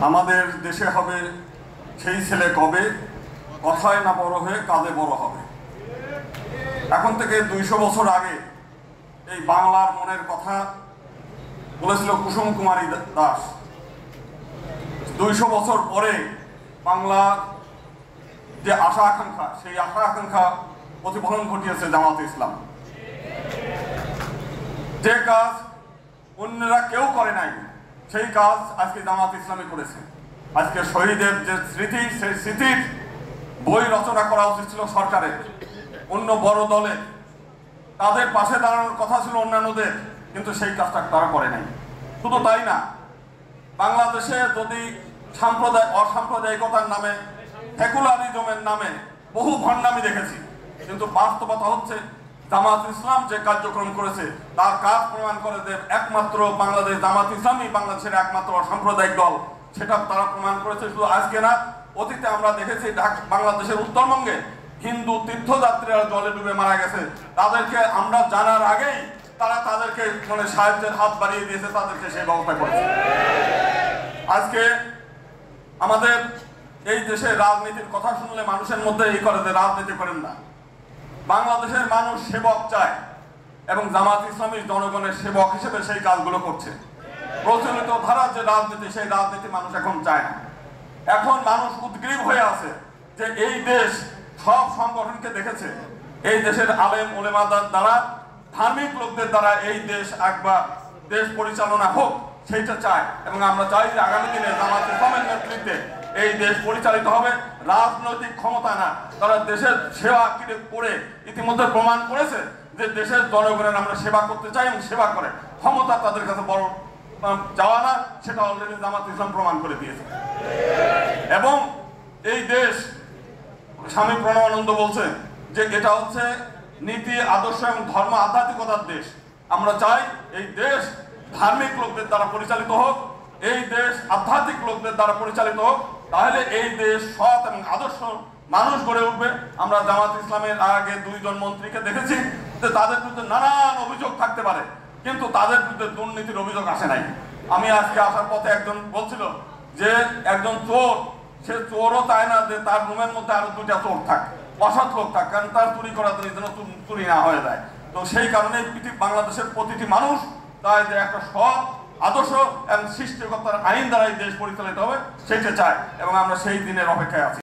আমাদের দেশে হবে সেই ছেলে কবে, কথায় না বড় হয়ে কাজে বড় হবে। এখন থেকে 200 বছর আগে এই বাংলার মনের কথা বলেছিল কুসুম কুমারী দাস। 200 বছর পরে বাংলার যে আশা আকাঙ্ক্ষা, সেই আশা আকাঙ্ক্ষা প্রতিফলন ঘটিয়েছে জামাতে ইসলাম। যে কাজ অন্যরা কেউ করে নাই, সেই কাজ আজকে জামাত ইসলামী করেছে। আজকে শহীদের যে স্মৃতি, সেই স্মৃতির বই রচনা করা উচিত ছিল সরকারের, অন্য বড় দলের। তাদের পাশে দাঁড়ানোর কথা ছিল অন্যান্যদের, কিন্তু সেই কাজটা তারা করে নাই। শুধু তাই না, বাংলাদেশে যদি অসাম্প্রদায়িকতার নামে, সেকুলারিজমের নামে বহু ভণ্ডামি দেখেছি, কিন্তু বাস্তবতা হচ্ছে জামাত ইসলাম যে কার্যক্রম করেছে তার কাজ প্রমাণ করে যে একমাত্র বাংলাদেশ জামাত ইসলামই বাংলাদেশের একমাত্র অসাম্প্রদায়িক দল, সেটা তারা প্রমাণ করেছে। শুধু আজকে না, অতীতে আমরা দেখেছি বাংলাদেশের উত্তরবঙ্গে হিন্দু তীর্থযাত্রীরা জলে ডুবে মারা গেছে। তাদেরকে আমরা জানার আগেই তারা তাদেরকে সাহায্যের হাত বাড়িয়ে দিয়েছে, তাদেরকে সেই ব্যবস্থা করেছে। আজকে আমাদের এই দেশে রাজনীতির কথা শুনলে মানুষের মধ্যে এই করে যে রাজনীতি করেন না। বাংলাদেশের মানুষ সেবক চায় এবং জামাত ইসলামী জনগণের সেবক হিসেবে সেই কাজগুলো করছে। প্রচলিত ধারা যে রাজনীতি, সেই রাজনীতি মানুষ এখন চায় না। এখন মানুষ উদ্গ্রীব হয়ে আছে যে এই দেশ সব সংগঠনকে দেখেছে, এই দেশের আলেম ওলেমাদের দ্বারা, ধার্মিক লোকদের দ্বারা এই দেশ একবার দেশ পরিচালনা হোক, সেইটা চায়। এবং আমরা চাই যে আগামী দিনে জামাত ইসলামের নেতৃত্বে এই দেশ পরিচালিত হবে। রাজনৈতিক ক্ষমতা না, তারা দেশের সেবা করে ইতিমধ্যে প্রমাণ করেছে যে দেশের জনগণের আমরা সেবা করতে চাই এবং সেবা করে। ক্ষমতা তাদের কাছে বড় চাওয়া না, সেটা অলরেডি জামাত ইসলাম প্রমাণ করে দিয়েছে। এবং এই দেশ, স্বামী প্রণবানন্দ বলছেন যে এটা হচ্ছে নীতি, আদর্শ এবং ধর্ম আধ্যাত্মিকতার দেশ। আমরা চাই এই দেশ ধার্মিক লোকদের দ্বারা পরিচালিত হোক, এই দেশ আধ্যাত্মিক লোকদের দ্বারা পরিচালিত হোক, তাহলে এই দেশ সৎ এবং আদর্শ মানুষ গড়ে উঠবে। আমরা জামাত ইসলামের আগে 2 জন মন্ত্রীকে দেখেছি যে তাদের বিরুদ্ধে নানান অভিযোগ থাকতে পারে, কিন্তু তাদের বিরুদ্ধে দুর্নীতির অভিযোগ আসে নাই। আমি আজকে আসার পথে একজন বলছিল যে একজন চোর, সে চোরও চায় না যে তার রুমের মধ্যে আরো 2টা চোর থাক, অসৎ লোক থাক, কারণ তার চুরি করা যেন চুরি না হয়ে যায়। তো সেই কারণে বাংলাদেশের প্রতিটি মানুষ তাই যে একটা সৎ আদর্শ এবং সৃষ্টিকর্তার আইন দ্বারা এই দেশ পরিচালিত হবে, সেটা চায় এবং আমরা সেই দিনের অপেক্ষায় আছি।